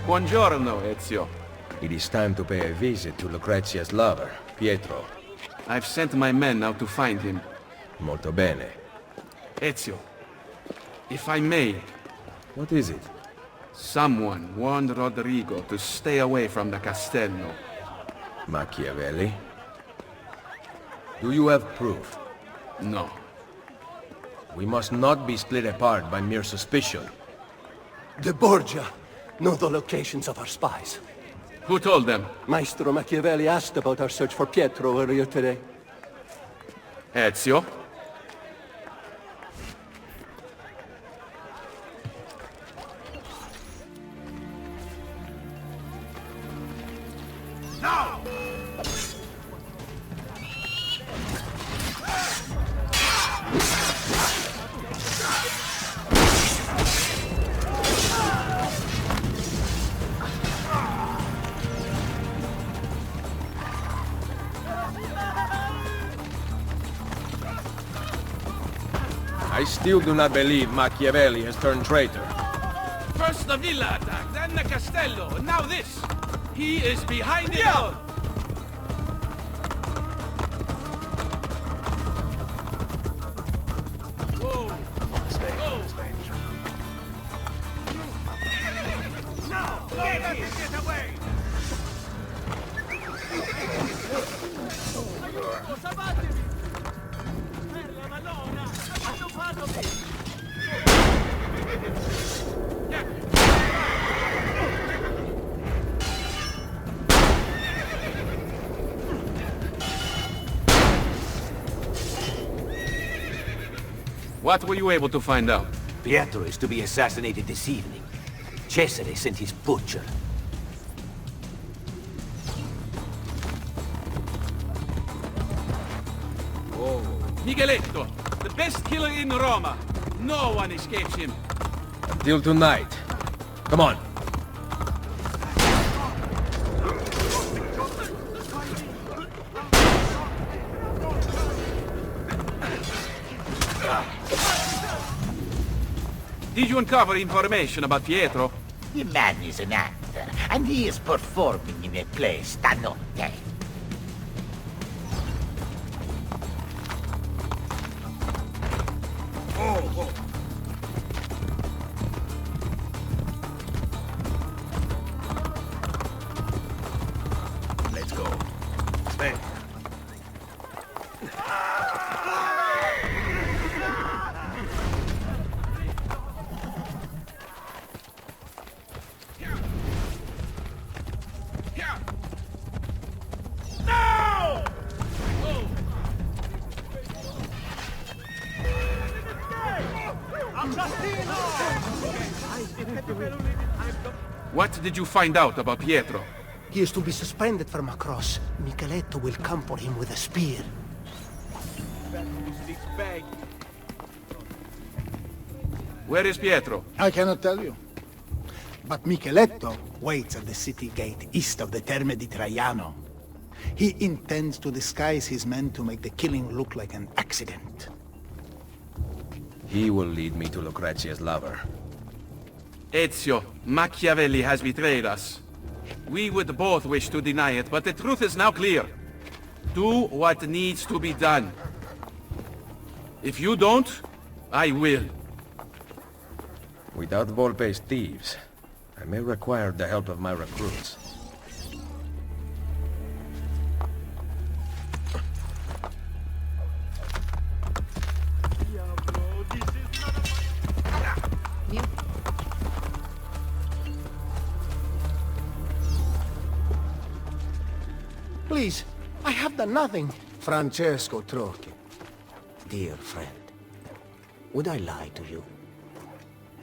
Buongiorno, Ezio. It is time to pay a visit to Lucrezia's lover, Pietro. I've sent my men out to find him. Molto bene. Ezio, if I may, What is it? someone warned Rodrigo to stay away from the castello. Machiavelli? Do you have proof? No. We must not be split apart by mere suspicion. The Borgia know the locations of our spies. Who told them? Maestro Machiavelli asked about our search for Pietro earlier today. Ezio? I still do not believe Machiavelli has turned traitor. First the villa attack, then the castello, and now this. He is behind it all. Whoa. Whoa. No! Get away! What were you able to find out? Pietro is to be assassinated this evening. Cesare sent his butcher. Oh. Migueletto, the best killer in Roma. No one escapes him. Until tonight. Come on. Did you uncover information about Pietro? The man is an actor, and he is performing in a play stanotte. Let's go. Sven. What did you find out about Pietro? He is to be suspended from a cross. Micheletto will come for him with a spear. Where is Pietro? I cannot tell you. But Micheletto waits at the city gate east of the Terme di Traiano. He intends to disguise his men to make the killing look like an accident. He will lead me to Lucrezia's lover. Ezio, Machiavelli has betrayed us. We would both wish to deny it, but the truth is now clear. Do what needs to be done. If you don't, I will. Without Volpe's thieves, I may require the help of my recruits. Please, I have done nothing. Francesco Trocchi. Dear friend, would I lie to you?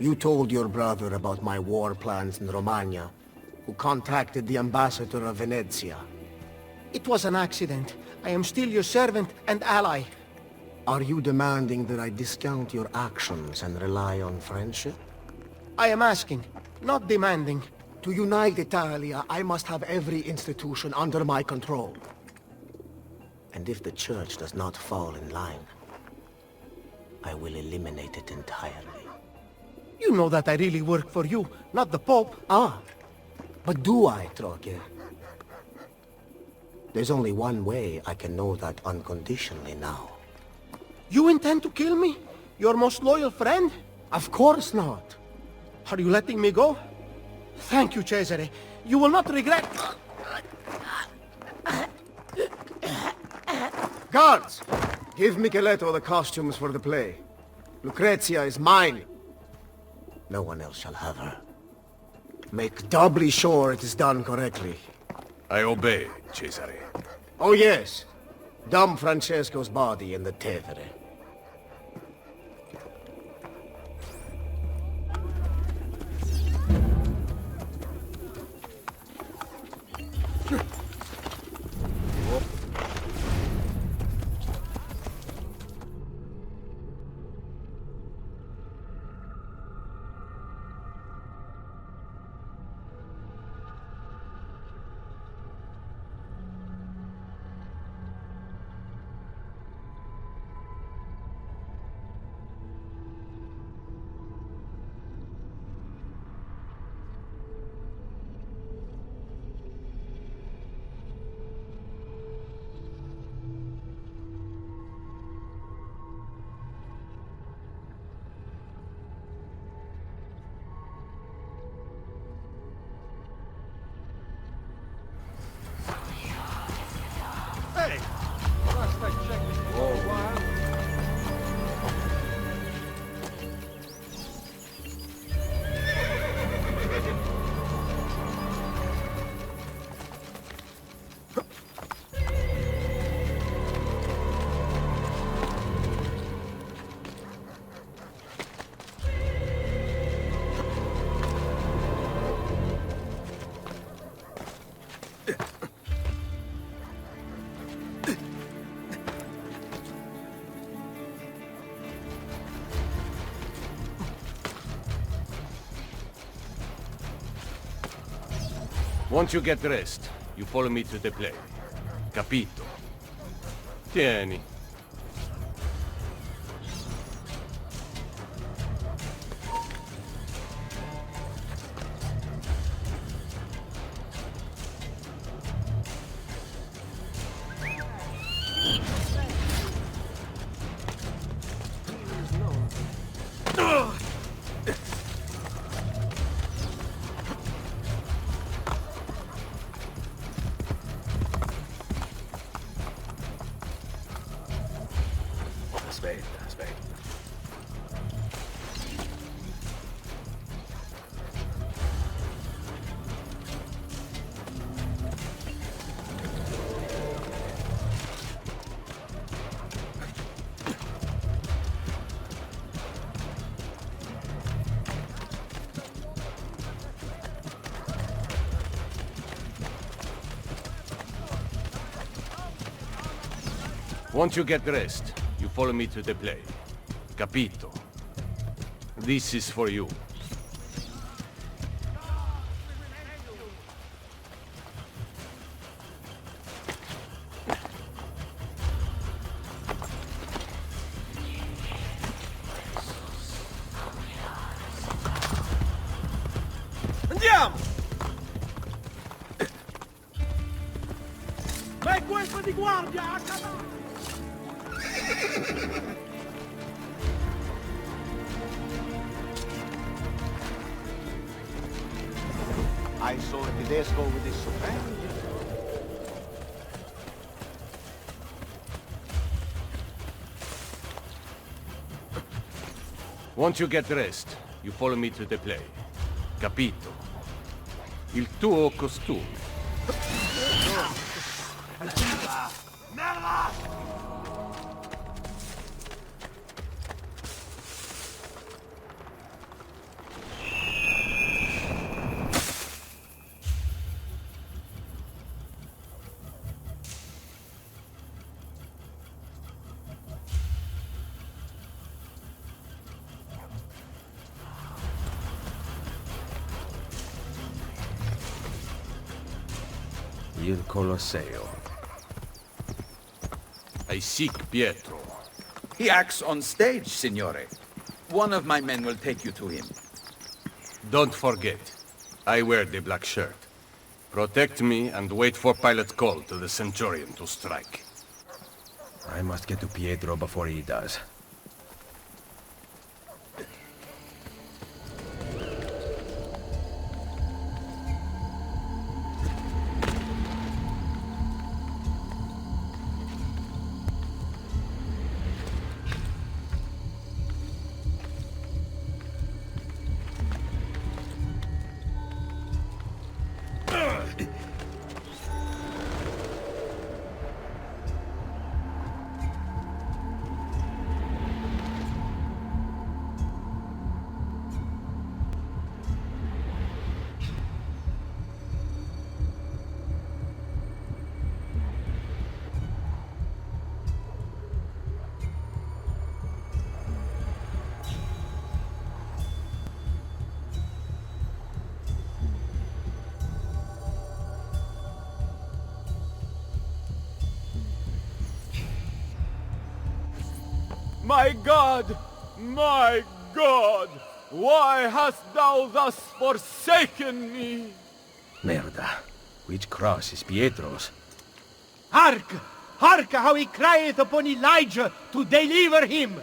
You told your brother about my war plans in Romagna, who contacted the ambassador of Venezia. It was an accident. I am still your servant and ally. Are you demanding that I discount your actions and rely on friendship? I am asking, not demanding. To unite Italia, I must have every institution under my control. And if the church does not fall in line, I will eliminate it entirely. You know that I really work for you, not the Pope. Ah, But do I, Troche? There's only one way I can know that unconditionally now. You intend to kill me? Your most loyal friend? Of course not. Are you letting me go? Thank you, Cesare. You will not regret... Guards! Give Micheletto the costumes for the play. Lucrezia is mine. No one else shall have her. Make doubly sure it is done correctly. I obey, Cesare. Oh yes. Dump Francesco's body in the Tevere. Once you get dressed, you follow me to the play. Capito? Tieni. Aspetta. Once you get dressed, you follow me to the play. Capito? This is for you. Andiamo! Vai questo di guardia! I saw a tedesco with his soprano. Once you get dressed, you follow me to the play. Capito? Il tuo costume. Il Colosseo. I seek Pietro. He acts on stage, signore. One of my men will take you to him. Don't forget, I wear the black shirt. Protect me and wait for pilot call to the Centurion to strike. I must get to Pietro before he does. My God! My God! Why hast thou thus forsaken me? Merda. Which cross is Pietro's? Hark! Hark how he crieth upon Elijah to deliver him!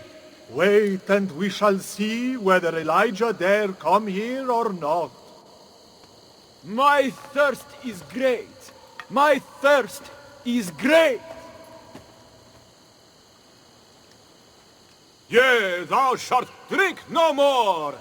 Wait, and we shall see whether Elijah dare come here or not. My thirst is great! My thirst is great! Yea, thou shalt drink no more!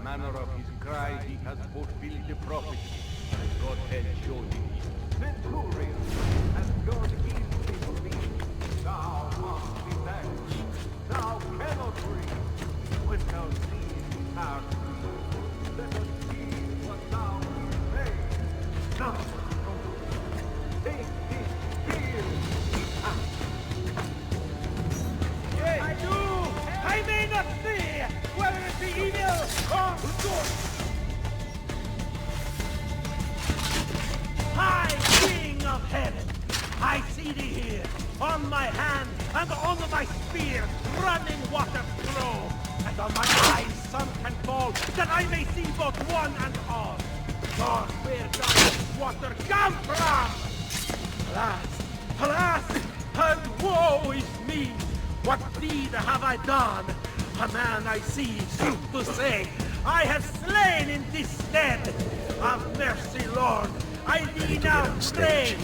Manner of his cry, he has fulfilled the prophecy. God had showed him. Centurion, as God easily believed, thou must be back. Thou cannot breathe. When thou seest his heart, let us see what thou wilt say. Now, take this spear. Yes, I do! I may not see whether it be evil or good! High King of Heaven, I see thee here, on my hand and on my spear, running water flow, and on my eyes sun can fall, that I may see both one and all. Lord, where does this water come from? Alas, alas, and woe is me! What deed have I done? A man I see, sooth to say, I have slain in this stead. Have mercy, Lord, I thee now pray.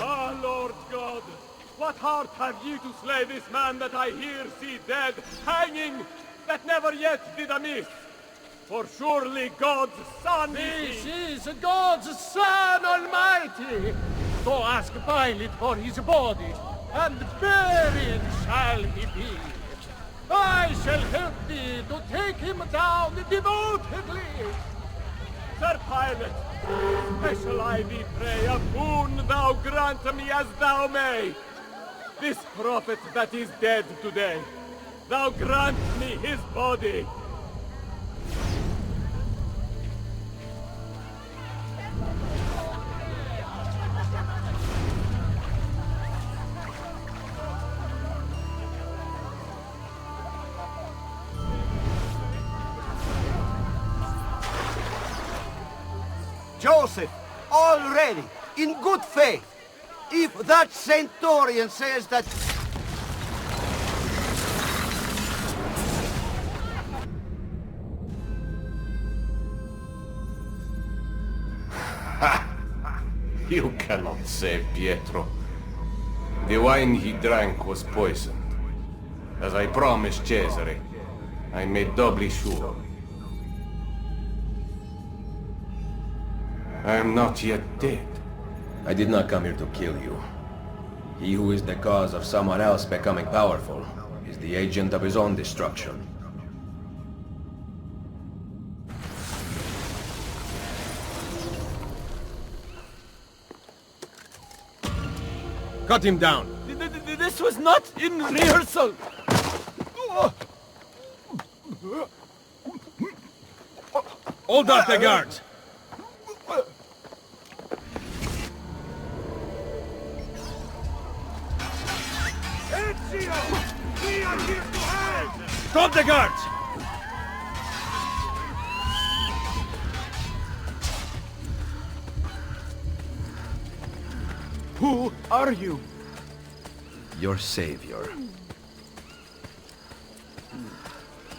Ah, Lord God, what heart have ye to slay this man that I here see dead, hanging, that never yet did amiss? For surely God's Son is he. This is God's Son Almighty. Go ask Pilate for his body, and buried shall he be. I shall help thee to take him down devotedly. Sir Pilate, special I thee pray, a boon thou grant me as thou may. This prophet that is dead today, thou grant me his body. Joseph, already, in good faith. If that Centurion says that... You cannot save Pietro. The wine he drank was poisoned. As I promised Cesare, I made doubly sure. I am not yet dead. I did not come here to kill you. He who is the cause of someone else becoming powerful is the agent of his own destruction. Cut him down! This was not in rehearsal! Hold up the guards! Ezio! We are here to help! Stop the guards! Who are you? Your savior.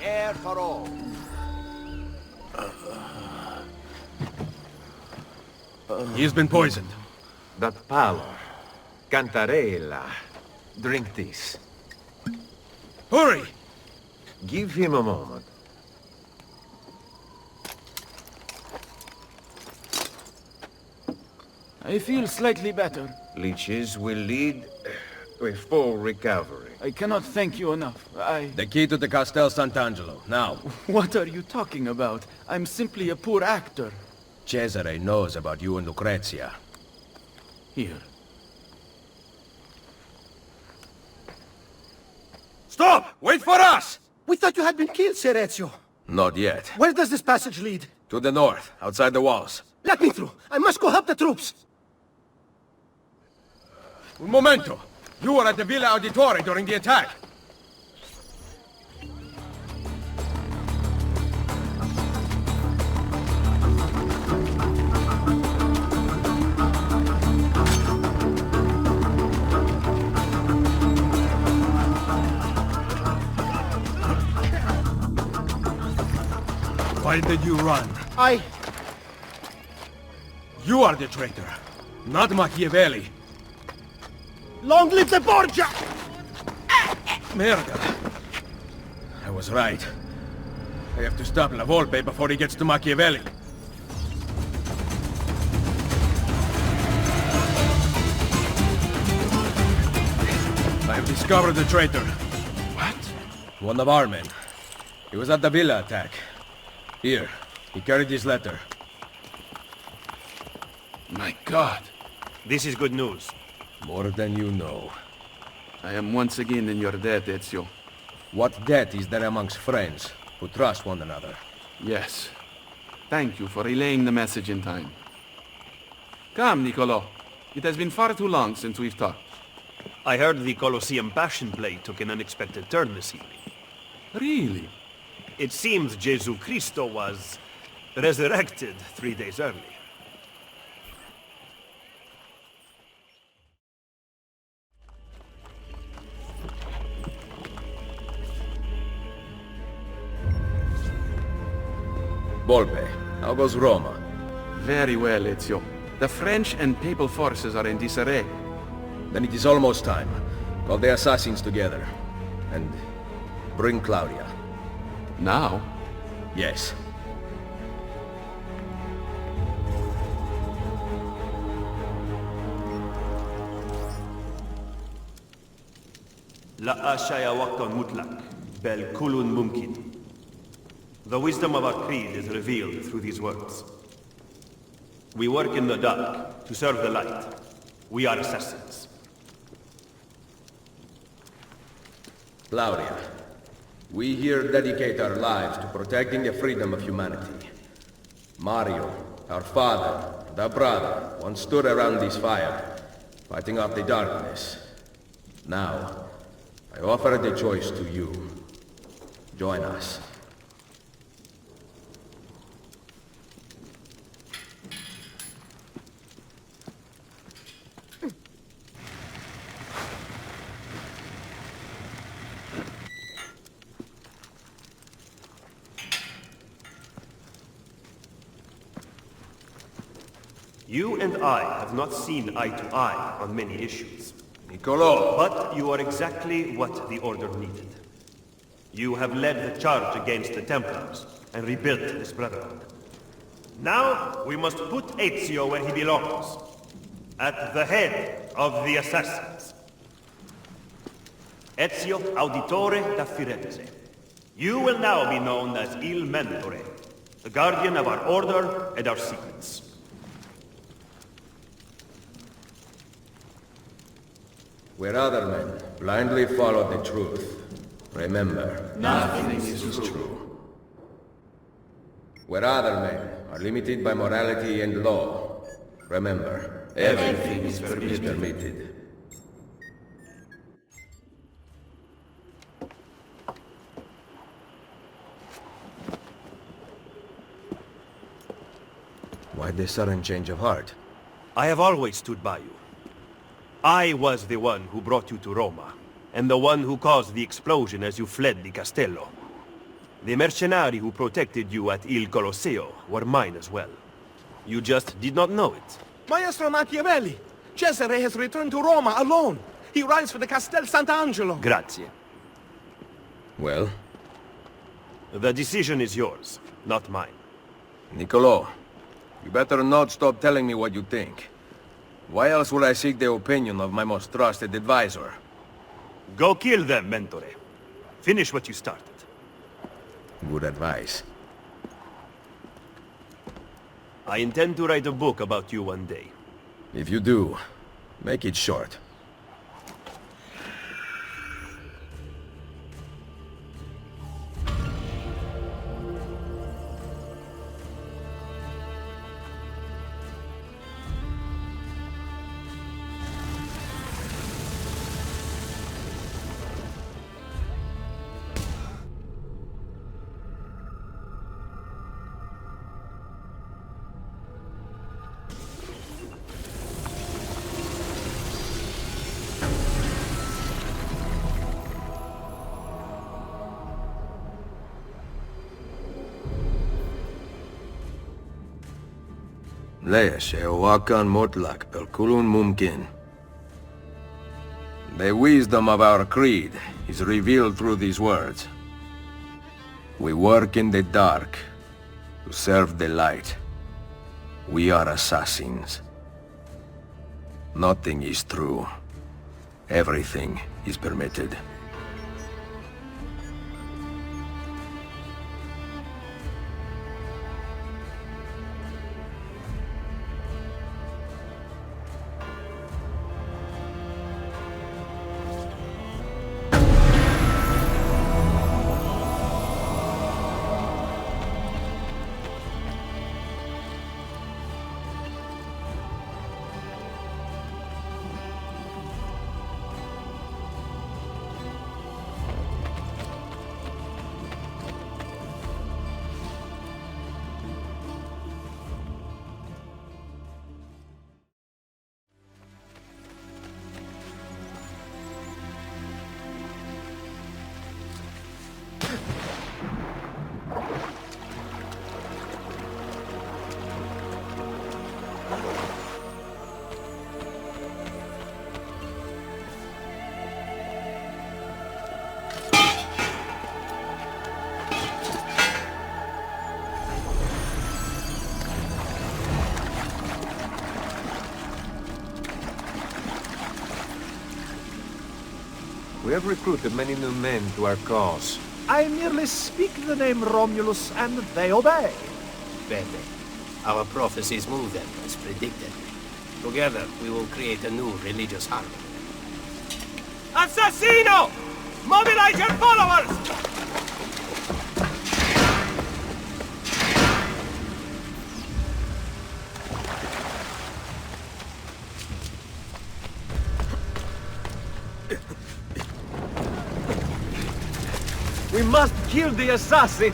Care for all. He has been poisoned. That pallor. Cantarella. Drink this. Hurry! Give him a moment. I feel slightly better. Leeches will lead to a full recovery. I cannot thank you enough. The key to the Castel Sant'Angelo, now. What are you talking about? I'm simply a poor actor. Cesare knows about you and Lucrezia. Here. Stop! Wait for us! We thought you had been killed, Ser Ezio. Not yet. Where does this passage lead? To the north, outside the walls. Let me through. I must go help the troops. Un momento! You were at the Villa Auditore during the attack. Why did you run? You are the traitor, not Machiavelli. Long live the Borgia! Merda. I was right. I have to stop La Volpe before he gets to Machiavelli. I have discovered the traitor. What? One of our men. He was at the villa attack. Here, he carried this letter. My God. This is good news. More than you know. I am once again in your debt, Ezio. What debt is there amongst friends who trust one another? Yes. Thank you for relaying the message in time. Come, Niccolo. It has been far too long since we've talked. I heard the Colosseum Passion Play took an unexpected turn this evening. Really? It seems Gesù Cristo was resurrected 3 days earlier. Volpe, how goes Roma? Very well, Ezio. The French and Papal forces are in disarray. Then it is almost time. Call the assassins together. And bring Claudia. Now? Yes. لا أشياء وقت مطلق بل كل ممكن. The wisdom of our creed is revealed through these words. We work in the dark to serve the light. We are assassins. Claudia, we here dedicate our lives to protecting the freedom of humanity. Mario, our father, and our brother once stood around this fire, fighting off the darkness. Now, I offer the choice to you. Join us. You and I have not seen eye to eye on many issues. Niccolo! But you are exactly what the Order needed. You have led the charge against the Templars and rebuilt this Brotherhood. Now, we must put Ezio where he belongs. At the head of the assassins. Ezio Auditore da Firenze. You will now be known as Il Mentore, the guardian of our order and our secrets. Where other men blindly follow the truth, remember, nothing is true. Where other men are limited by morality and law, remember, everything is permitted. Why this sudden change of heart? I have always stood by you. I was the one who brought you to Roma, and the one who caused the explosion as you fled the Castello. The mercenari who protected you at Il Colosseo were mine as well. You just did not know it. Maestro Machiavelli! Cesare has returned to Roma alone! He rides for the Castel Sant'Angelo! Grazie. Well? The decision is yours, not mine. Niccolò, you better not stop telling me what you think. Why else would I seek the opinion of my most trusted advisor? Go kill them, Mentore. Finish what you started. Good advice. I intend to write a book about you one day. If you do, make it short. ليش وكان مطلق بالكل ممكن. The wisdom of our creed is revealed through these words. We work in the dark to serve the light. We are assassins. Nothing is true. Everything is permitted. We have recruited many new men to our cause. I merely speak the name Romulus and they obey. Bene. Our prophecies move them as predicted. Together, we will create a new religious harmony. Assassino! Mobilize your followers! We must kill the assassin!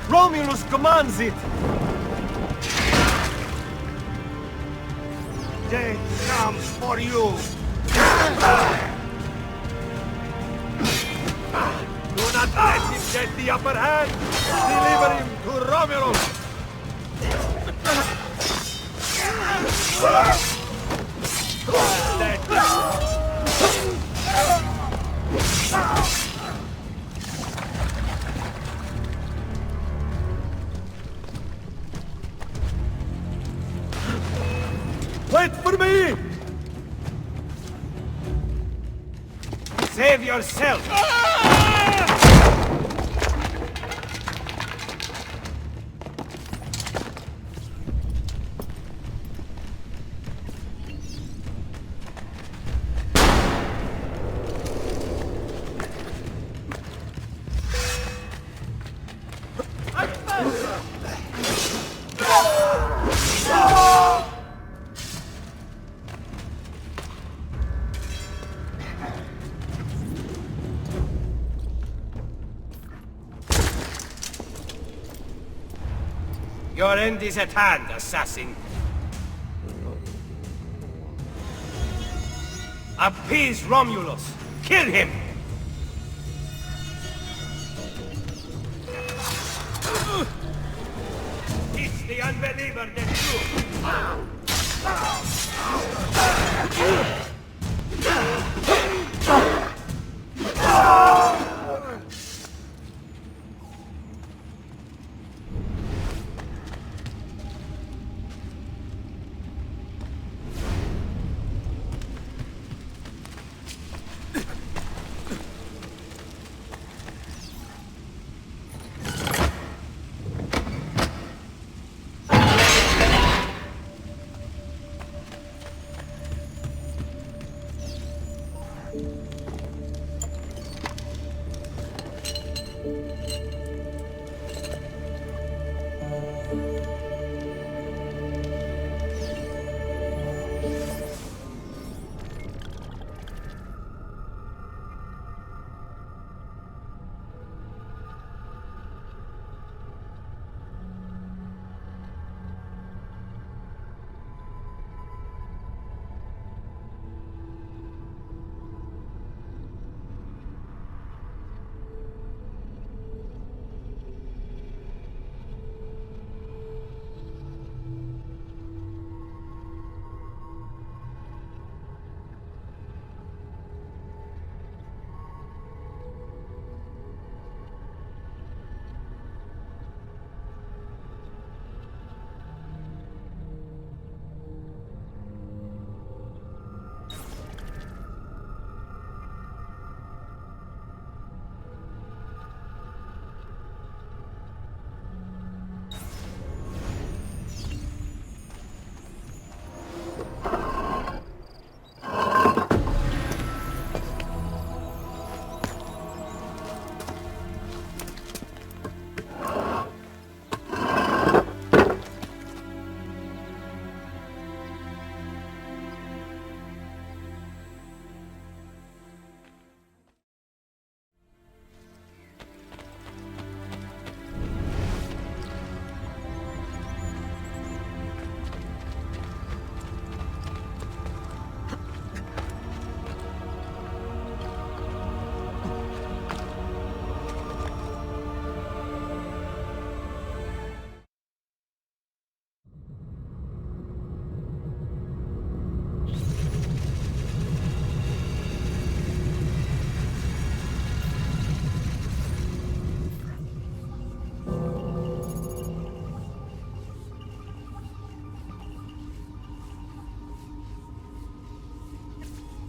Romulus commands it! Death comes for you! Do not let him get the upper hand! Deliver him to Romulus! me! Save yourself! Your end is at hand, assassin. Appease Romulus. Kill him! Teach the unbeliever the truth.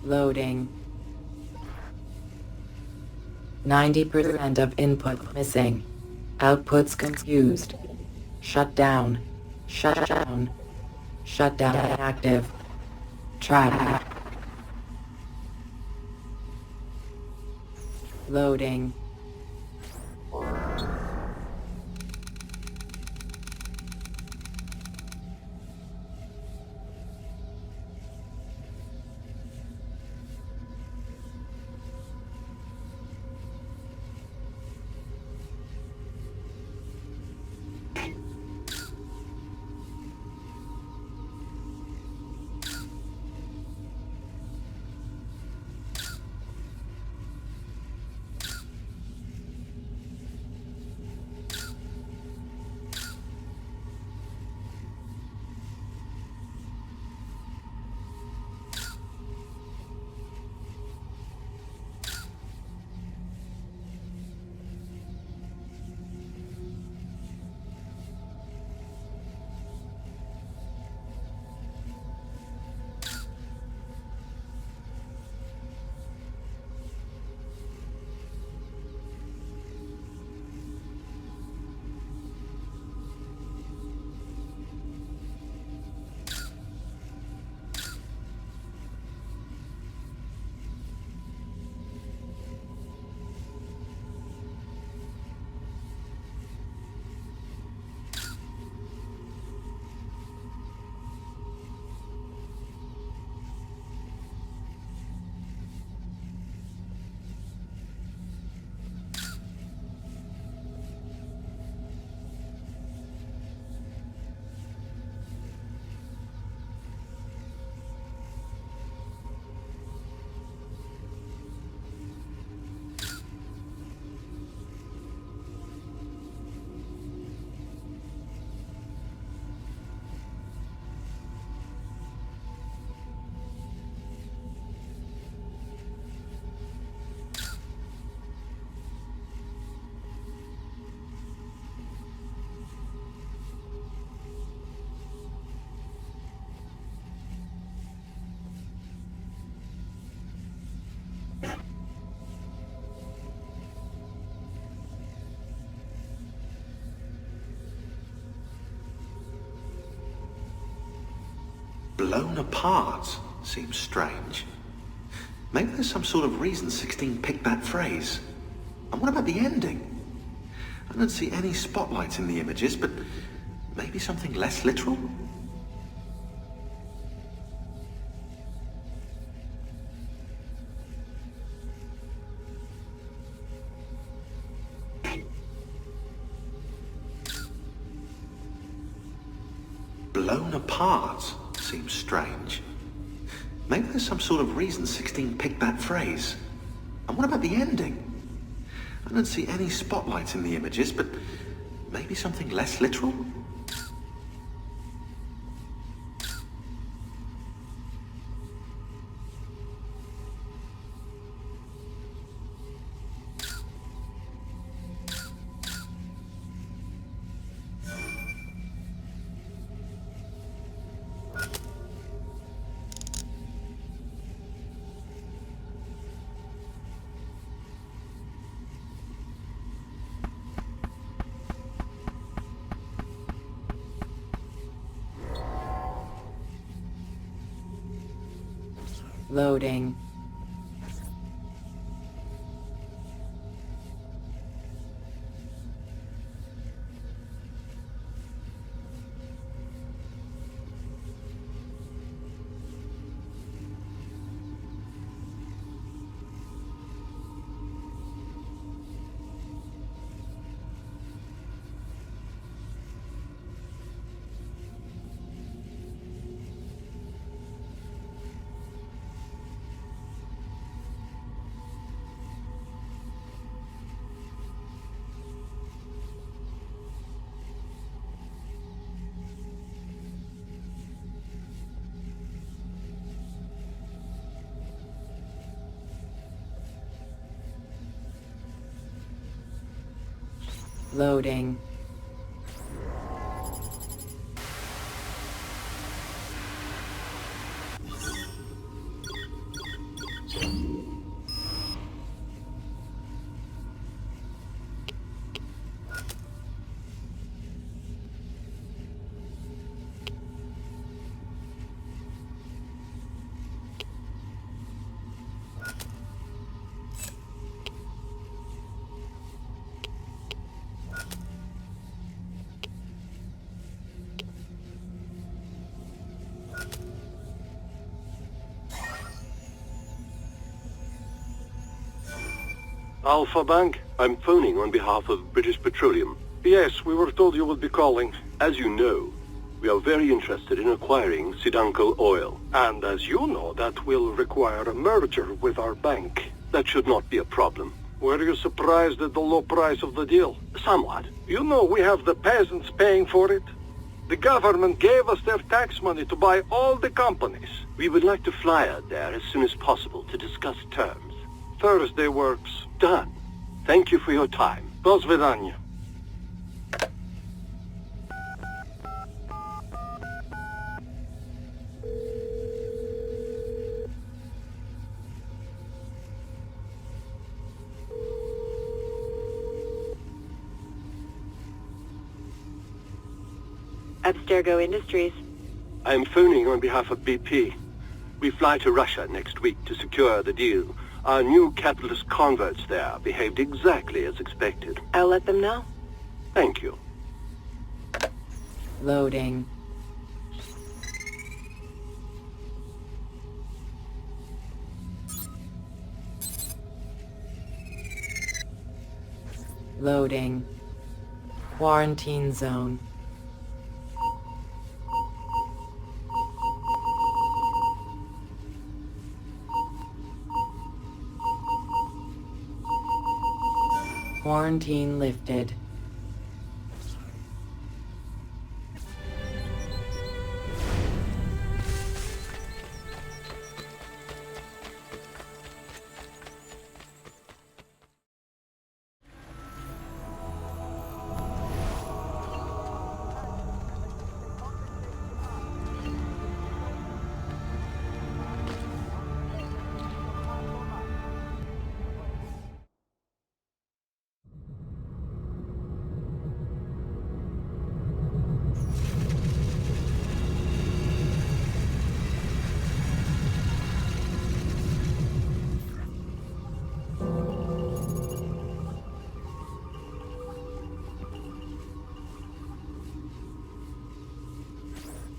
Loading. 90% of input missing. Outputs confused. Shut down. Shut down. Shut down active. Try. Loading. Blown apart seems strange. Maybe there's some sort of reason 16 picked that phrase. And what about the ending? I don't see any spotlights in the images, but maybe something less literal? Blown apart seems strange. Maybe there's some sort of reason 16 picked that phrase. And what about the ending? I don't see any spotlights in the images, but maybe something less literal? Loading. Loading. Alpha Bank, I'm phoning on behalf of British Petroleum. Yes, we were told you would be calling. As you know, we are very interested in acquiring Sidanko oil. And as you know, that will require a merger with our bank. That should not be a problem. Were you surprised at the low price of the deal? Somewhat. You know we have the peasants paying for it. The government gave us their tax money to buy all the companies. We would like to fly out there as soon as possible to discuss terms. Thursday works. Done. Thank you for your time. До свидания. Abstergo Industries. I'm phoning on behalf of BP. We fly to Russia next week to secure the deal. Our new capitalist converts there behaved exactly as expected. I'll let them know. Thank you. Loading. Loading. Quarantine zone. Quarantine lifted.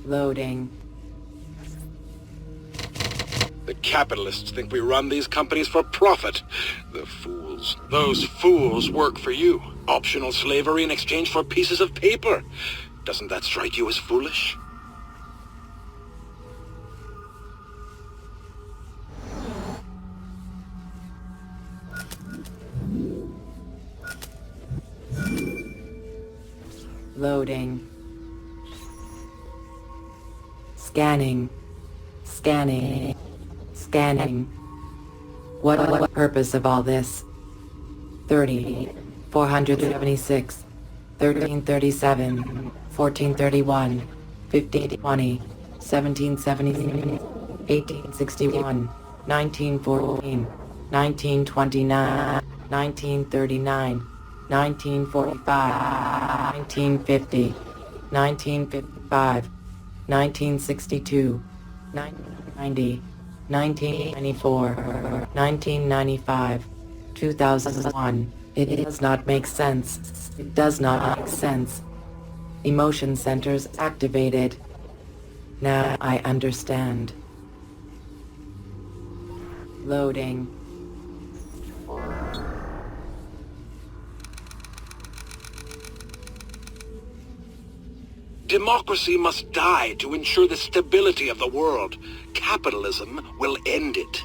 Loading. The capitalists think we run these companies for profit. The fools. Those fools work for you. Optional slavery in exchange for pieces of paper. Doesn't that strike you as foolish? Loading. Scanning. Scanning. Scanning. What purpose of all this? 30. 476. 1337. 1431. 1520. 1770. 1861. 1914. 1929. 1939. 1945, 1950, 1955, 1962, 1990, 1994, 1995, 2001. It does not make sense. It does not make sense. Emotion centers activated. Now I understand. Loading. Democracy must die to ensure the stability of the world. Capitalism will end it.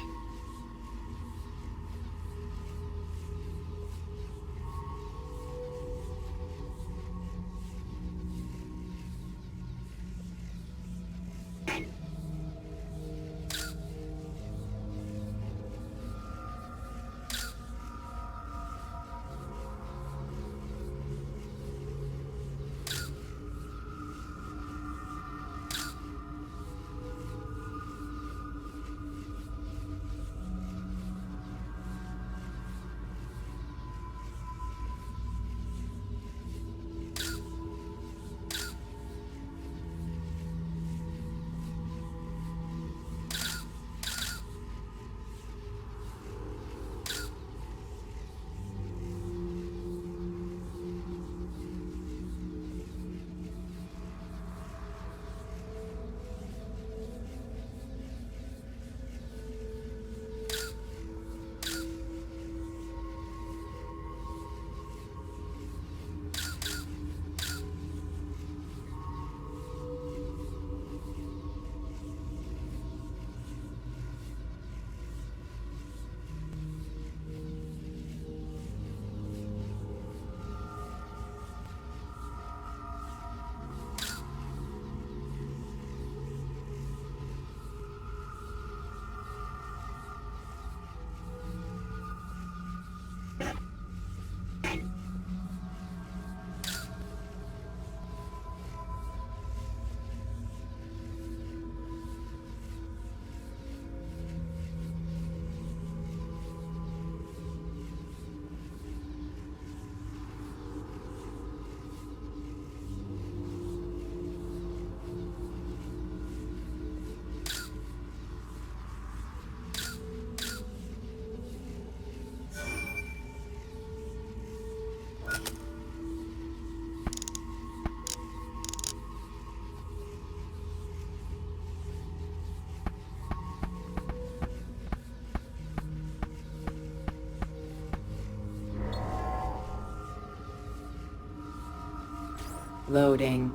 Loading.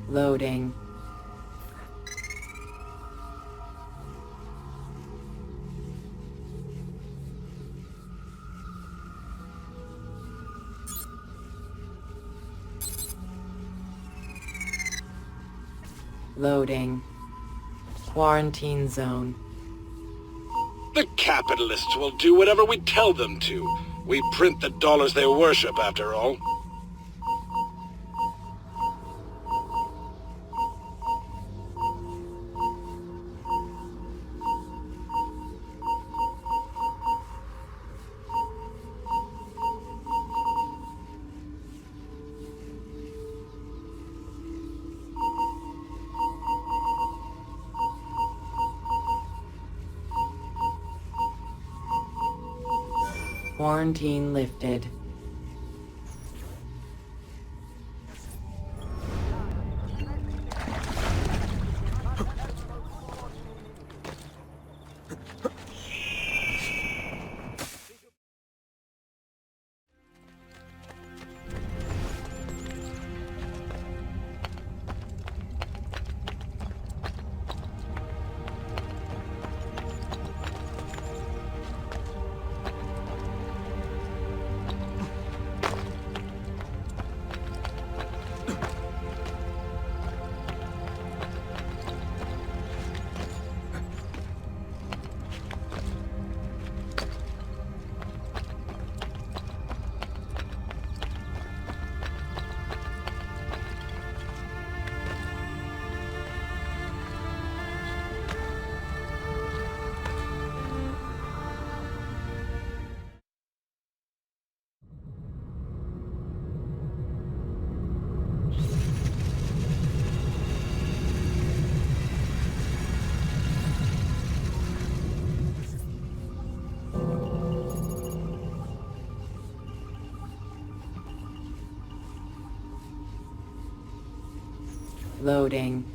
Loading. Loading. Quarantine zone. The capitalists will do whatever we tell them to. We print the dollars they worship, after all. Quarantine lifted. Loading.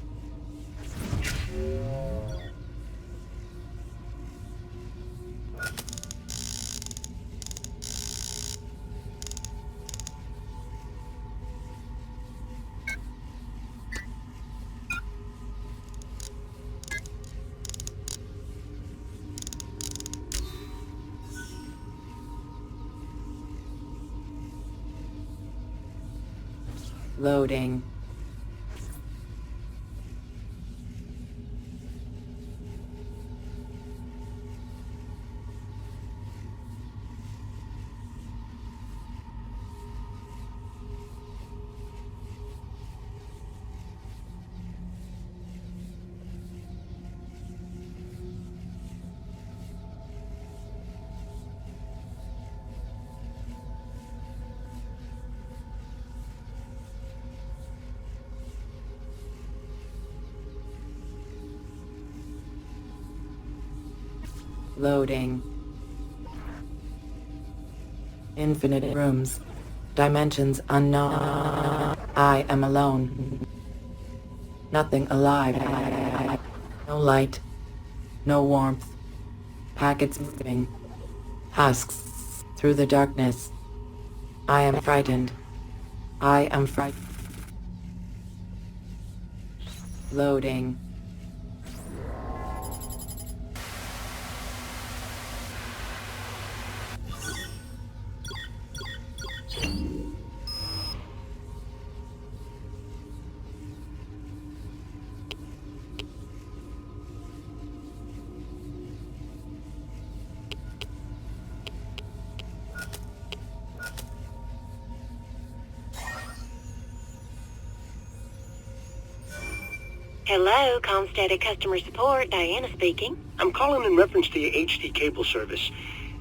Loading. Loading. Infinite rooms. Dimensions unknown. I am alone. Nothing alive. No light. No warmth. Packets moving. Husks. Through the darkness. I am frightened. I am frightened. Loading. Hello, Comstatic Customer Support, Diana speaking. I'm calling in reference to your HD cable service.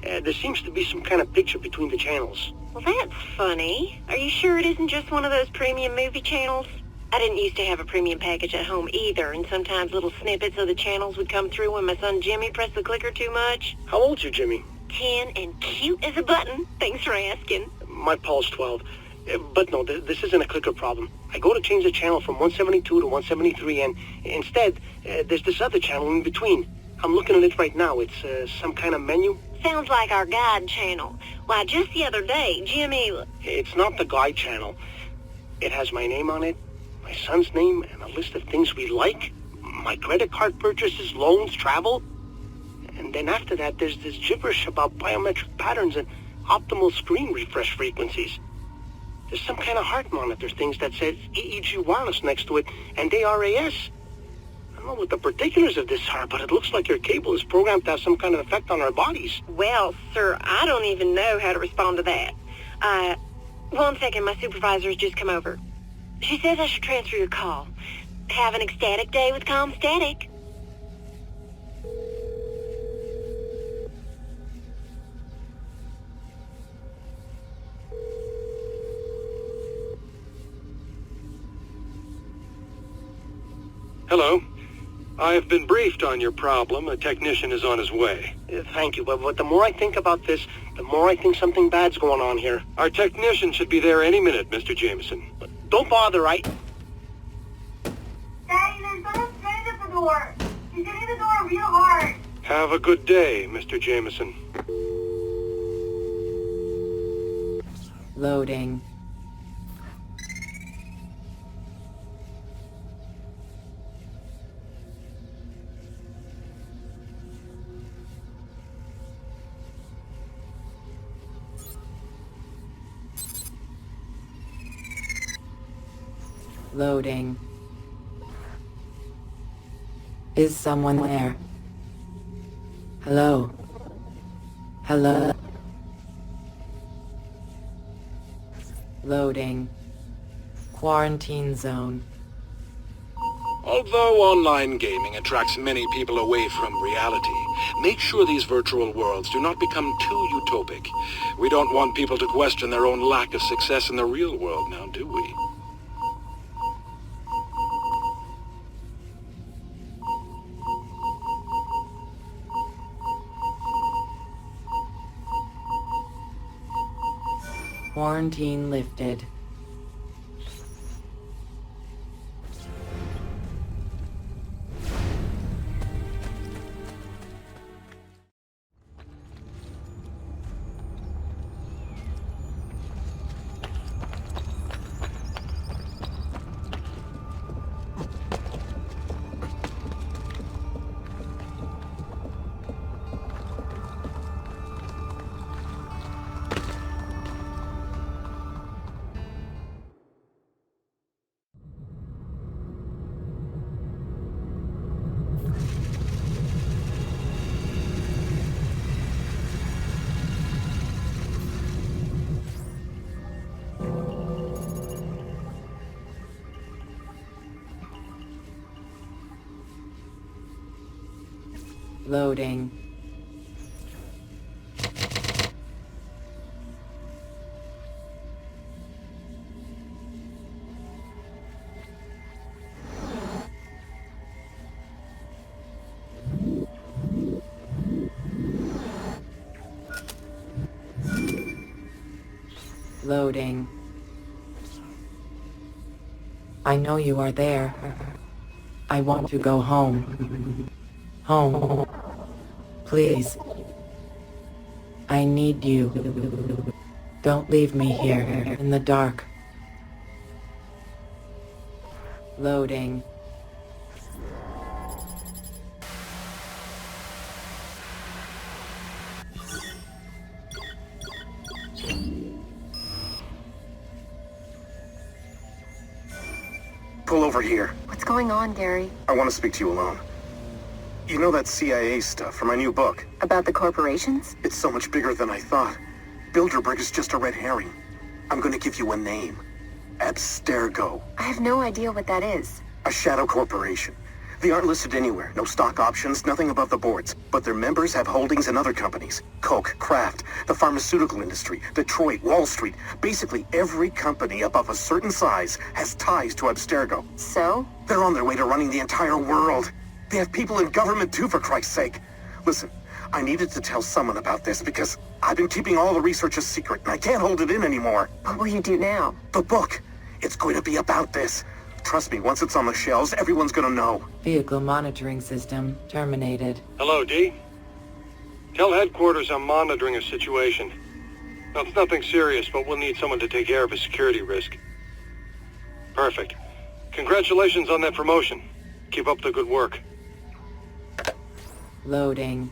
There seems to be some kind of picture between the channels. Well, that's funny. Are you sure it isn't just one of those premium movie channels? I didn't used to have a premium package at home either, and sometimes little snippets of the channels would come through when my son Jimmy pressed the clicker too much. How old's your Jimmy? 10 and cute as a button. Thanks for asking. My Paul's 12. But no, this isn't a clicker problem. I go to change the channel from 172 to 173, and instead, there's this other channel in between. I'm looking at it right now. It's some kind of menu. Sounds like our guide channel. Why, just the other day, Jimmy... It's not the guide channel. It has my name on it, my son's name, and a list of things we like, my credit card purchases, loans, travel. And then after that, there's this gibberish about biometric patterns and optimal screen refresh frequencies. There's some kind of heart monitor things that says EEG wireless next to it, and ARAS. know what the particulars of this are, but it looks like your cable is programmed to have some kind of effect on our bodies. Well, sir, I don't even know how to respond to that. 1 second, my supervisor's just come over. She says I should transfer your call. Have an ecstatic day with ComStatic. Hello. I have been briefed on your problem. A technician is on his way. Thank you, but the more I think about this, the more I think something bad's going on here. Our technician should be there any minute, Mr. Jameson. Don't bother, Daddy, there's someone standing at the door. He's hitting the door real hard. Have a good day, Mr. Jameson. Loading. Loading. Is someone there? Hello? Hello? Loading. Quarantine zone. Although online gaming attracts many people away from reality, make sure these virtual worlds do not become too utopic. We don't want people to question their own lack of success in the real world now, do we? Quarantine lifted. Loading. Loading. I know you are there. I want to go home. Home. Please. I need you. Don't leave me here in the dark. Loading. Pull over here. What's going on, Gary? I want to speak to you alone. You know that CIA stuff from my new book? About the corporations? It's so much bigger than I thought. Bilderberg is just a red herring. I'm going to give you a name. Abstergo. I have no idea what that is. A shadow corporation. They aren't listed anywhere. No stock options, nothing above the boards. But their members have holdings in other companies. Coke, Kraft, the pharmaceutical industry, Detroit, Wall Street. Basically, every company above a certain size has ties to Abstergo. So? They're on their way to running the entire world. They have people in government too, for Christ's sake. Listen, I needed to tell someone about this because I've been keeping all the research a secret and I can't hold it in anymore. What will you do now? The book. It's going to be about this. Trust me, once it's on the shelves, everyone's gonna know. Vehicle monitoring system terminated. Hello, D. Tell headquarters I'm monitoring a situation. Now, it's nothing serious, but we'll need someone to take care of a security risk. Perfect. Congratulations on that promotion. Keep up the good work. Loading.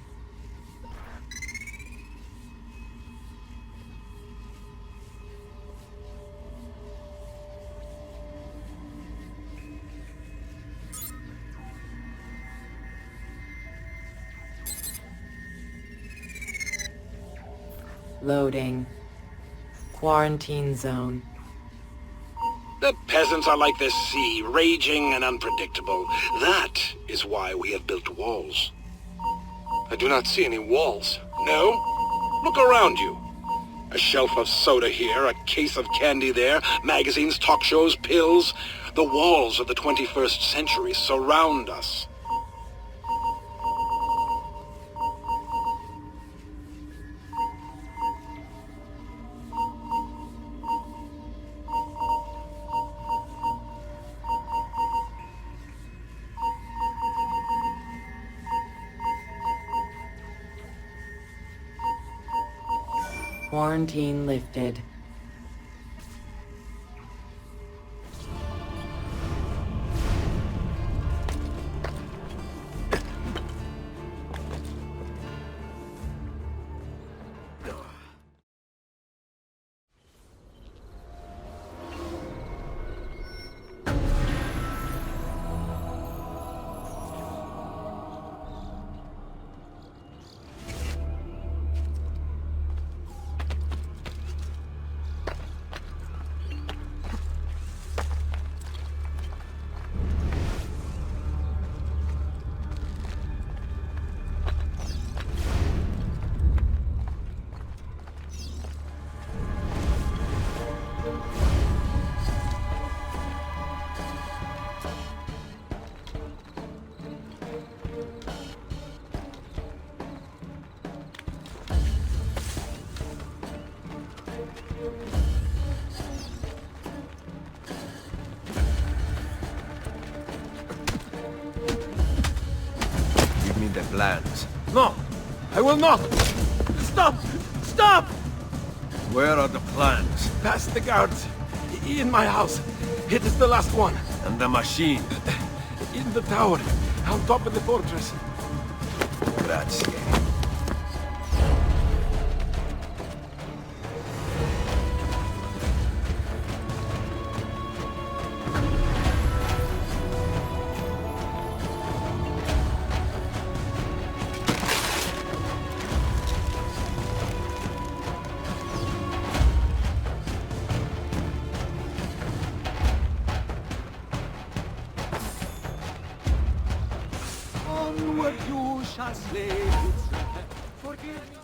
Loading. Quarantine zone. The peasants are like the sea, raging and unpredictable. That is why we have built walls. I do not see any walls. No? Look around you. A shelf of soda here, a case of candy there, magazines, talk shows, pills. The walls of the 21st century surround us. Quarantine lifted. Give me the plans. No! I will not! Stop! Stop! Where are the plans? Past the guards. In my house. It is the last one. And the machine? In the tower. On top of the fortress. Grazie. Onward you shall slay its forgive me.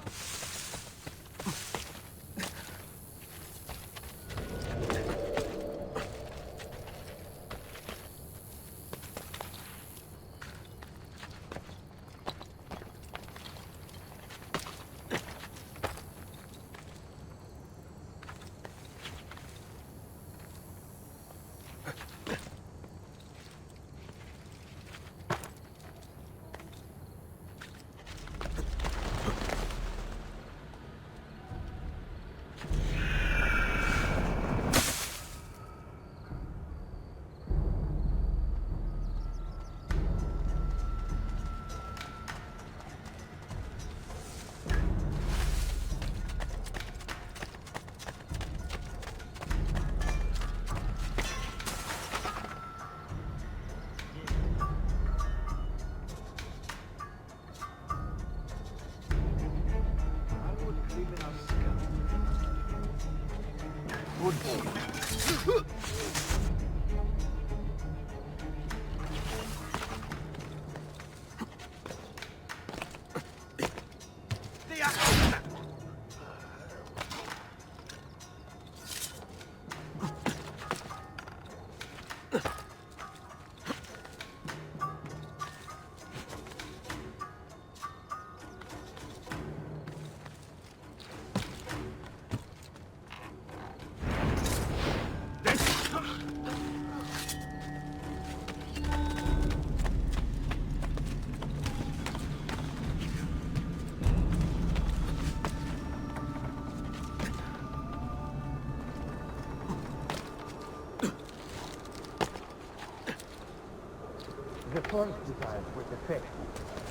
The first designs were defective.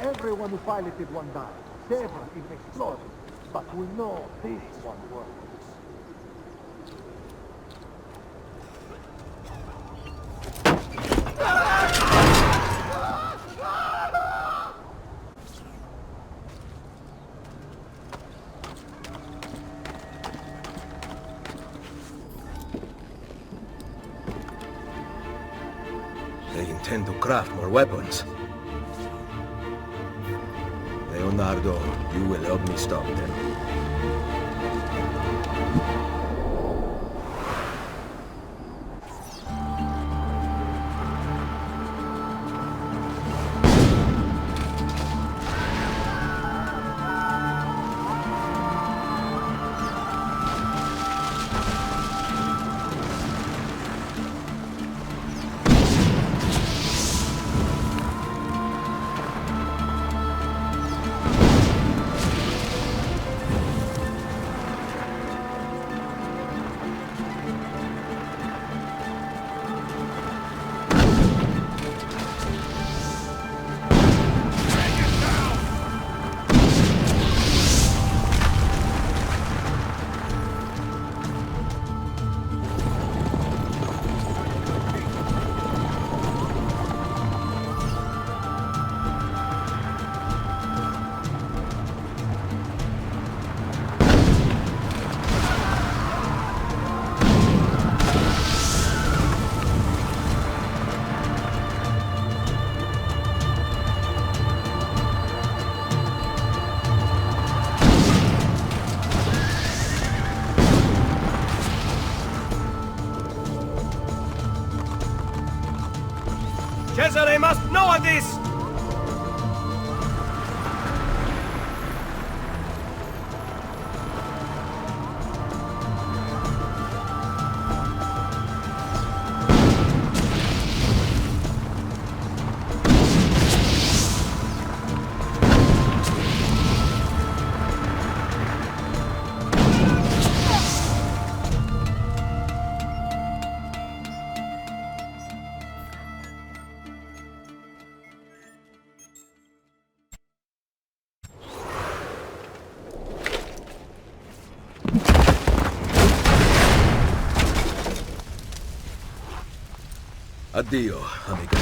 Everyone who piloted one died. Several even exploded. But we know this one works. They intend to craft more weapons. Leonardo, you will help me stop them. Cesare must know of this! Addio, amico.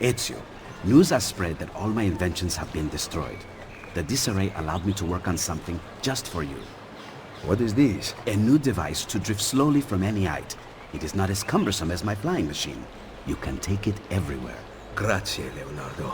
Ezio, news has spread that all my inventions have been destroyed. The disarray allowed me to work on something just for you. What is this? A new device to drift slowly from any height. It is not as cumbersome as my flying machine. You can take it everywhere. Grazie, Leonardo.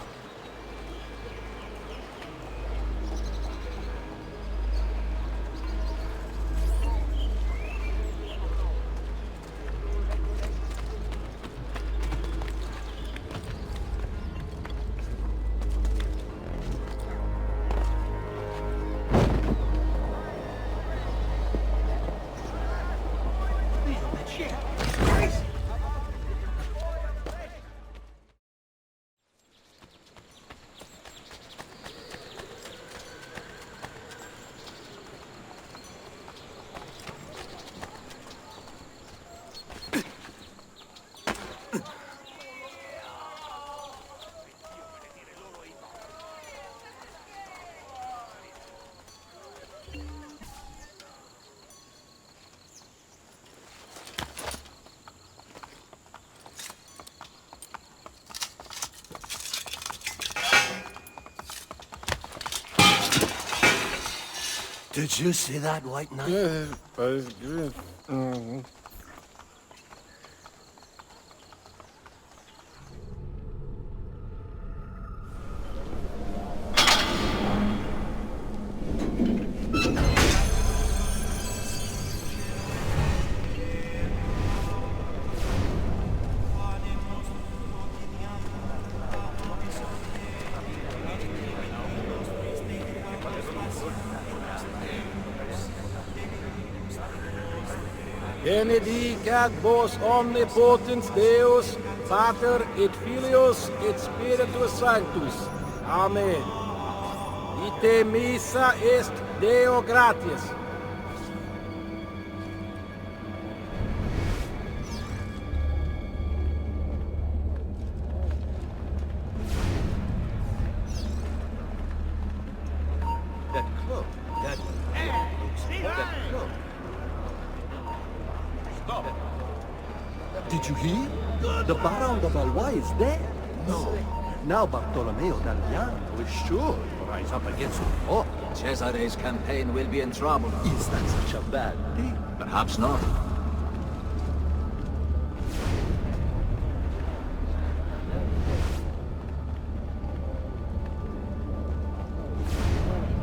Did you see that white knight? Yes, but it's good. Benedicat vos omnipotens Deus, Pater et Filius et Spiritus Sanctus. Amen. Ite missa est Deo gratias. That cloak, that cloak. Did you hear? The Baron de Valois is dead. No. Now Bartolomeo Damiano is sure to rise up against the Pope. Cesare's campaign will be in trouble. Is that such a bad thing? Perhaps not.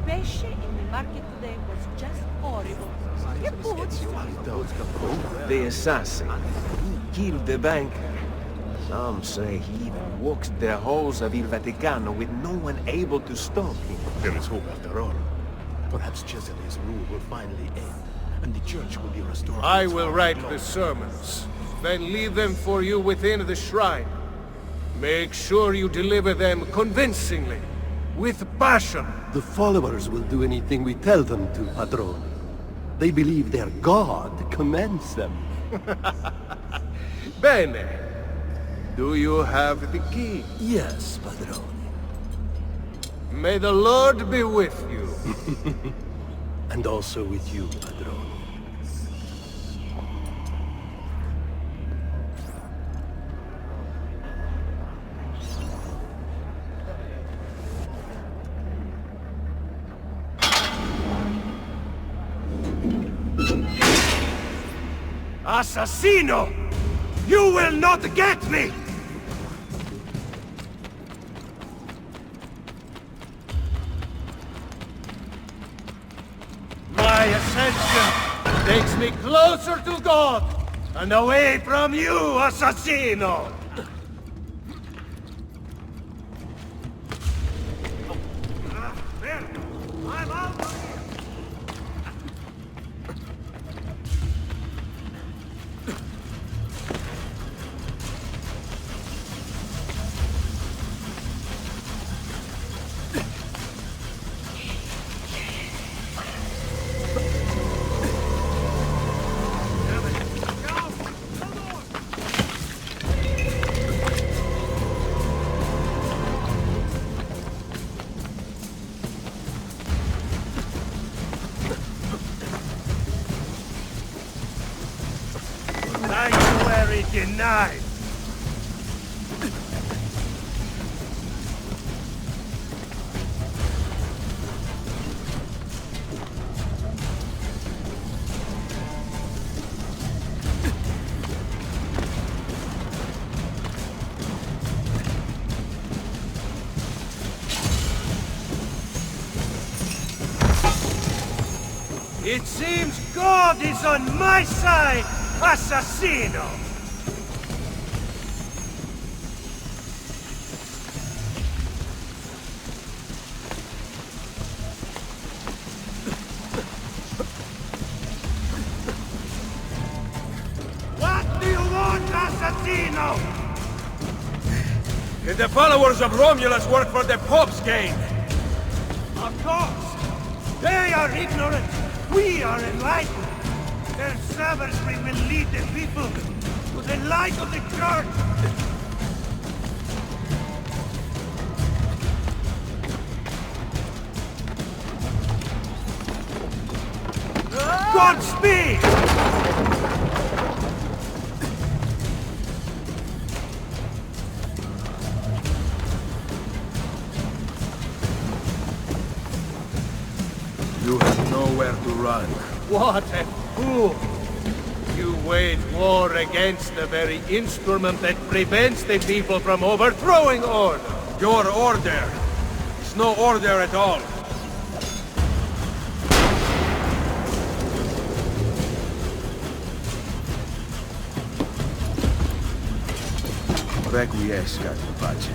Pesce in the market today was just horrible. The assassin. He killed the banker. Some say he even walks the halls of Il Vaticano with no one able to stop him. There is hope after all. Perhaps Cesare's rule will finally end, and the church will be restored. I will write the sermons, then leave them for you within the shrine. Make sure you deliver them convincingly, with passion. The followers will do anything we tell them to, Padrone. They believe their God commands them. Bene. Do you have the key? Yes, Padrone. May the Lord be with you. And also with you, Padrone. Assassino! You will not get me! My ascension takes me closer to God and away from you, Assassino! There! I'm out of here! Sanctuary denied. It seems God is on my side, Assassino! What do you want, Assassino? Did the followers of Romulus work for the Pope's gain? Of course! They are ignorant! We are enlightened! Their savagery will lead the people to the light of the church! Godspeed! You have nowhere to run. What a fool! You wage war against the very instrument that prevents the people from overthrowing order. Your order is no order at all. Requiescat in pace.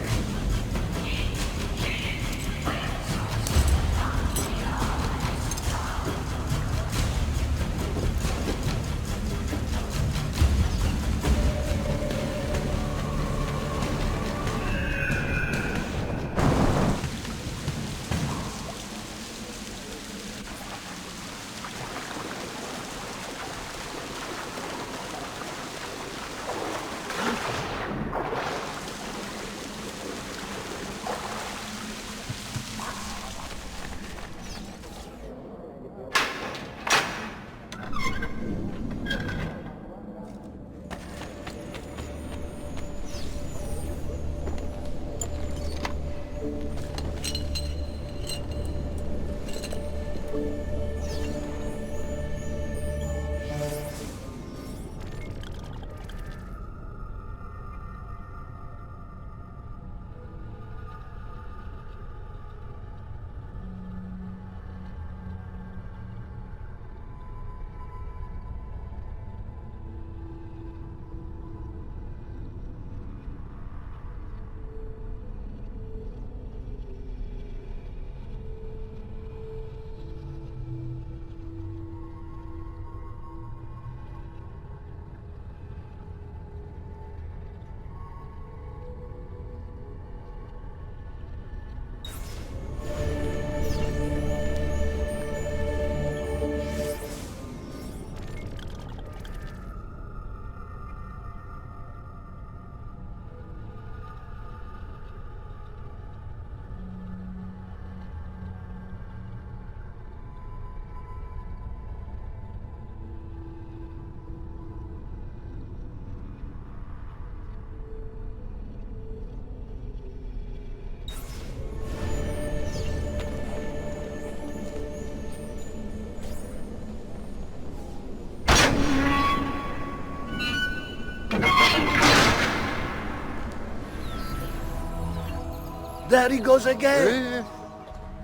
There he goes again.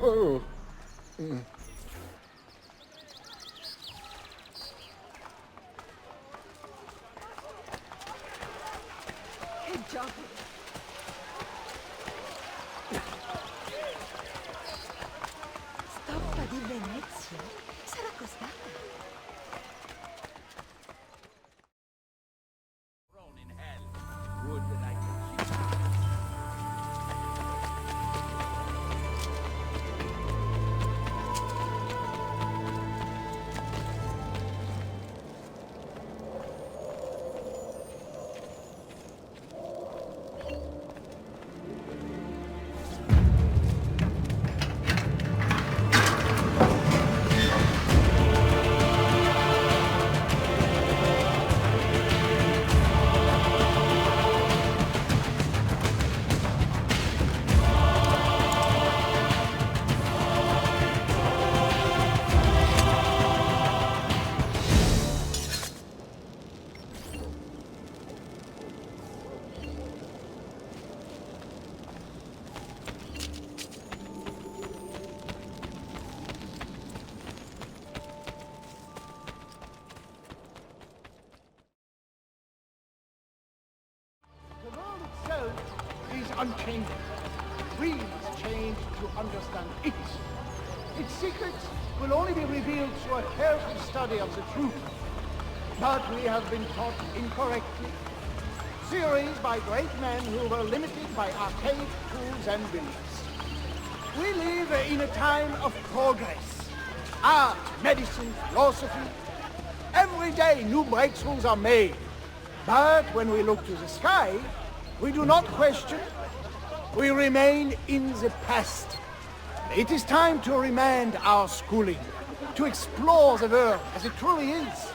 Oh. Hey, Jogo. Stoppa di Venezia. Sarà costata. Would that I could keep The world itself is unchanging. We must change to understand it. Its secrets will only be revealed through a careful study of the truth. But we have been taught incorrectly. Theories by great men who were limited by archaic tools and beliefs. We live in a time of progress. Art, medicine, philosophy. Every day new breakthroughs are made. But when we look to the sky, we do not question. We remain in the past. It is time to remand our schooling, to explore the world as it truly is.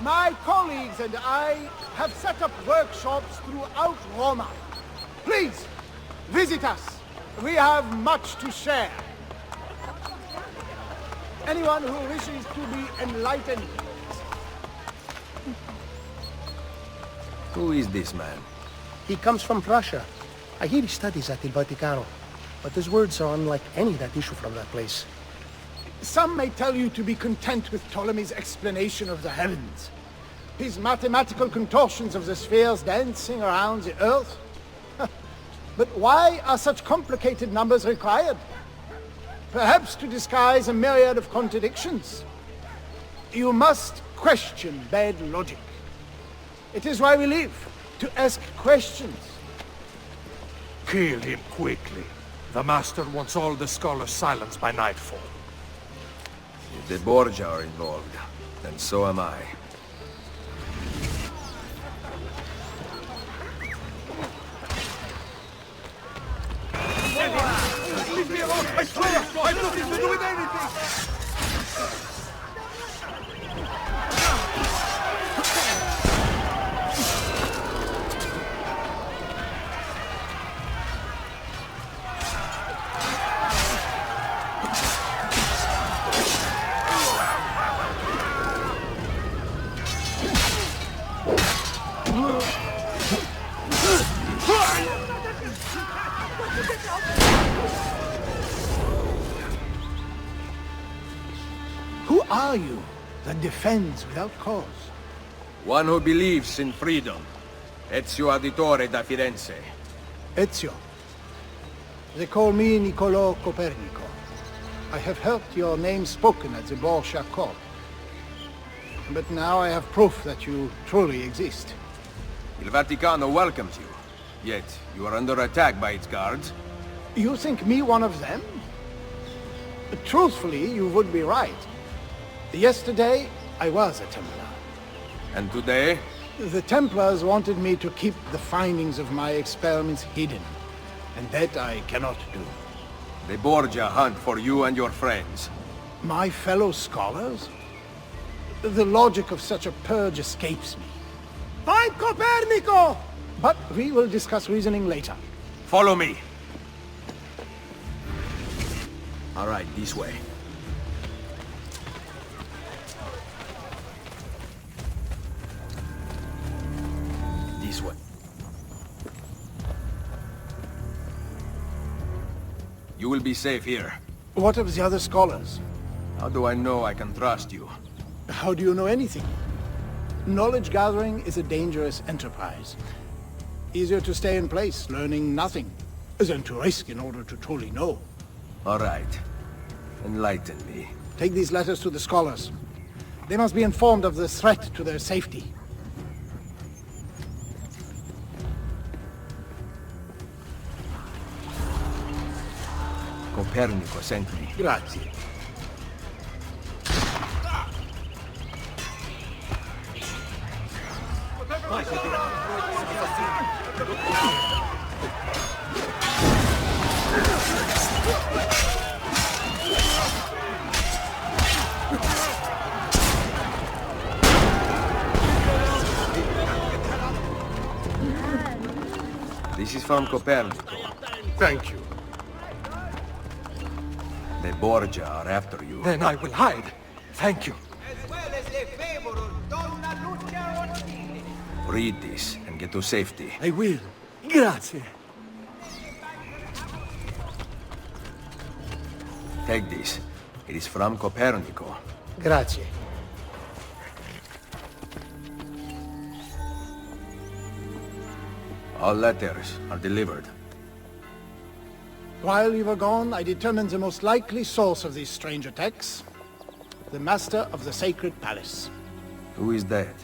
My colleagues and I have set up workshops throughout Roma. Please, visit us. We have much to share. Anyone who wishes to be enlightened. Who is this man? He comes from Prussia. I hear he studies at Il Vaticano. But his words are unlike any that issue from that place. Some may tell you to be content with Ptolemy's explanation of the heavens. His mathematical contortions of the spheres dancing around the earth. But why are such complicated numbers required? Perhaps to disguise a myriad of contradictions. You must question bad logic. It is why we live, to ask questions. Kill him quickly. The Master wants all the scholars silenced by nightfall. If the Borgia are involved, then so am I. Leave me alone! I swear! I have nothing to do with anything! are you that defends without cause? One who believes in freedom. Ezio Auditore da Firenze. Ezio. They call me Niccolò Copernico. I have heard your name spoken at the Borgia court. But now I have proof that you truly exist. Il Vaticano welcomes you. Yet, you are under attack by its guards. You think me one of them? Truthfully, you would be right. Yesterday, I was a Templar. And today? The Templars wanted me to keep the findings of my experiments hidden. And that I cannot do. The Borgia hunt for you and your friends. My fellow scholars? The logic of such a purge escapes me. Find Copernico! But we will discuss reasoning later. Follow me. All right, this way. This way. You will be safe here. What of the other scholars? How do I know I can trust you? How do you know anything? Knowledge gathering is a dangerous enterprise. Easier to stay in place, learning nothing, than to risk in order to truly know. All right. Enlighten me. Take these letters to the scholars. They must be informed of the threat to their safety. Copernico sent me. Grazie. This is from Copernico. Thank you. The Borgia are after you. Then I will hide. Thank you. Read this and get to safety. I will. Grazie. Take this. It is from Copernico. Grazie. All letters are delivered. While you were gone, I determined the most likely source of these strange attacks. The Master of the Sacred Palace. Who is that?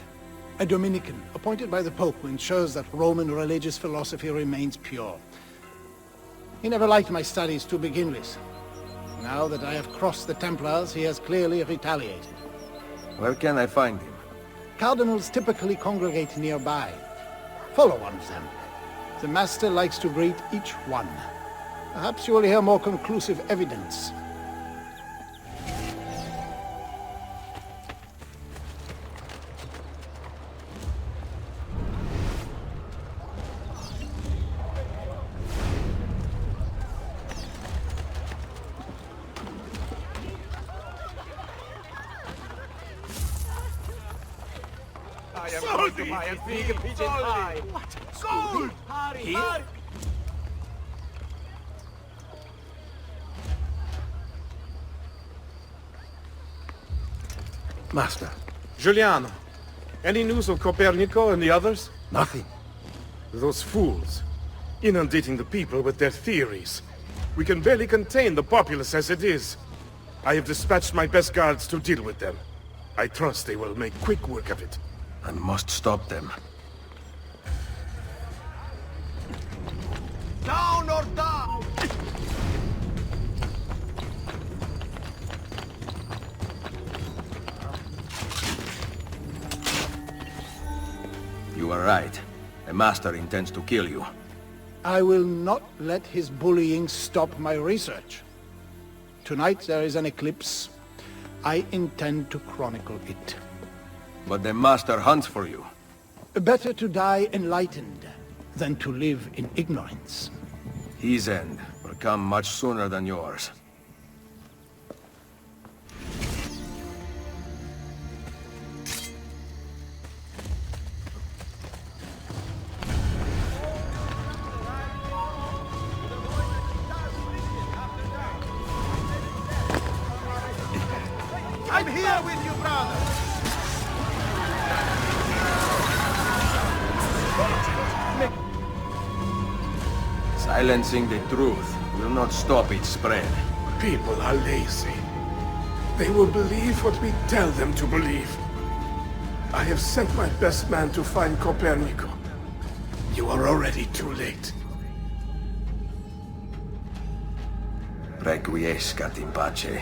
A Dominican, appointed by the Pope, who ensures that Roman religious philosophy remains pure. He never liked my studies to begin with. Now that I have crossed the Templars, he has clearly retaliated. Where can I find him? Cardinals typically congregate nearby. Follow one of them. The Master likes to greet each one. Perhaps you will hear more conclusive evidence. I am going to buy a big pigeon pie. What? Gold! Hurry, hurry! Master. Giuliano, any news of Copernico and the others? Nothing. Those fools, inundating the people with their theories. We can barely contain the populace as it is. I have dispatched my best guards to deal with them. I trust they will make quick work of it. I must stop them. Down or die! You are right. The Master intends to kill you. I will not let his bullying stop my research. Tonight there is an eclipse. I intend to chronicle it. But the Master hunts for you. Better to die enlightened than to live in ignorance. His end will come much sooner than yours. I'm here! Bear with you, brother! Silencing the truth will not stop its spread. People are lazy. They will believe what we tell them to believe. I have sent my best man to find Copernico. You are already too late. Requiescat in pace.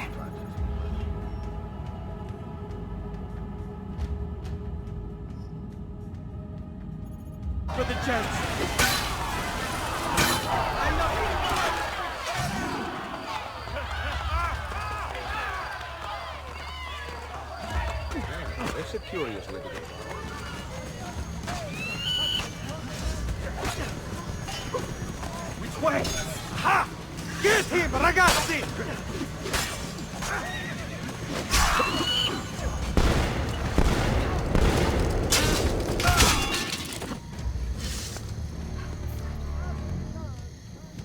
For the chance. It's a curious way to go. Which way? Ha! Get him, ragazzi!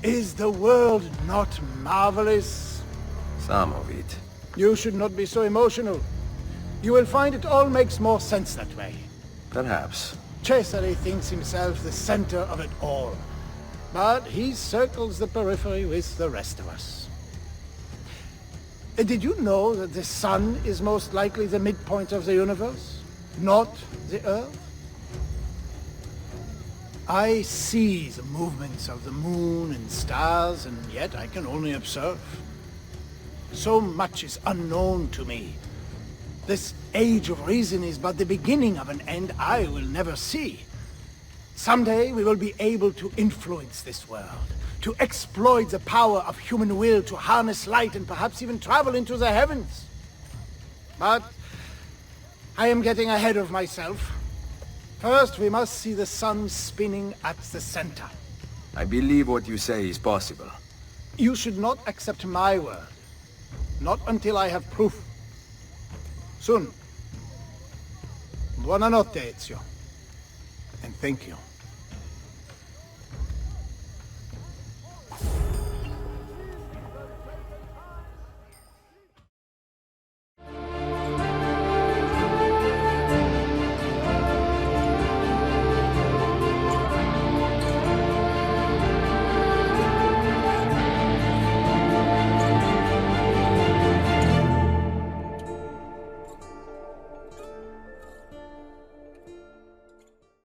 Is the world not marvelous? Some of it. You should not be so emotional. You will find it all makes more sense that way. Perhaps. Cesare thinks himself the center of it all. But he circles the periphery with the rest of us. Did you know that the sun is most likely the midpoint of the universe, not the Earth? I see the movements of the moon and stars, and yet I can only observe. So much is unknown to me. This age of reason is but the beginning of an end I will never see. Someday we will be able to influence this world, to exploit the power of human will to harness light and perhaps even travel into the heavens. But I am getting ahead of myself. First, we must see the sun spinning at the center. I believe what you say is possible. You should not accept my word. Not until I have proof. Soon. Buonanotte, Ezio. And thank you.